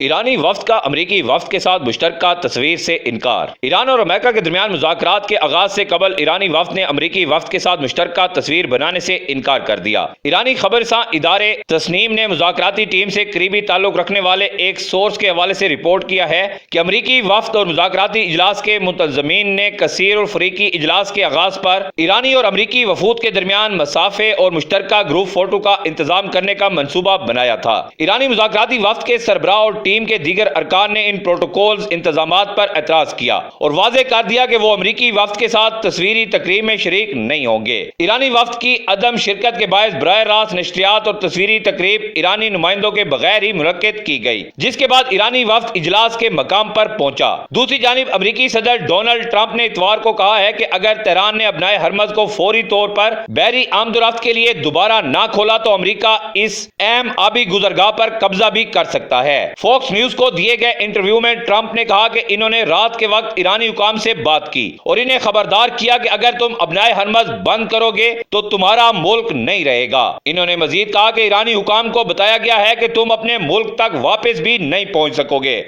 ایرانی وفد کا امریکی وفد کے ساتھ مشترکہ تصویر سے انکار۔ ایران اور امریکہ کے درمیان مذاکرات کے آغاز سے قبل ایرانی وفد نے امریکی وفد کے ساتھ مشترکہ تصویر بنانے سے انکار کر دیا۔ ایرانی خبررساں ادارے تسنیم نے مذاکراتی ٹیم سے قریبی تعلق رکھنے والے ایک سورس کے حوالے سے رپورٹ کیا ہے کہ امریکی وفد اور مذاکراتی اجلاس کے منتظمین نے کثیر الفریقی اجلاس کے آغاز پر ایرانی اور امریکی وفود کے درمیان مسافے اور مشترکہ گروپ فوٹو کا انتظام کرنے کا منصوبہ بنایا تھا۔ ایرانی مذاکراتی وفد کے سربراہ اور ٹیم کے دیگر ارکان نے ان پروٹوکولز انتظامات پر اعتراض کیا اور واضح کر دیا کہ وہ امریکی وفد کے ساتھ تصویری تقریب میں شریک نہیں ہوں گے۔ ایرانی وفد کی عدم شرکت کے باعث براہ راست نشریات اور تصویری تقریب ایرانی نمائندوں کے بغیر ہی منعقد کی گئی، جس کے بعد ایرانی وفد اجلاس کے مقام پر پہنچا۔ دوسری جانب امریکی صدر ڈونلڈ ٹرمپ نے اتوار کو کہا ہے کہ اگر تہران نے ابنائے ہرمز کو فوری طور پر بحری آمد و رفت کے لیے دوبارہ نہ کھولا تو امریکہ اس اہم آبی گزرگاہ پر قبضہ بھی کر سکتا ہے۔ فوکس نیوز کو دیے گئے انٹرویو میں ٹرمپ نے کہا کہ انہوں نے رات کے وقت ایرانی حکام سے بات کی اور انہیں خبردار کیا کہ اگر تم ابنائے ہرمز بند کرو گے تو تمہارا ملک نہیں رہے گا۔ انہوں نے مزید کہا کہ ایرانی حکام کو بتایا گیا ہے کہ تم اپنے ملک تک واپس بھی نہیں پہنچ سکو گے۔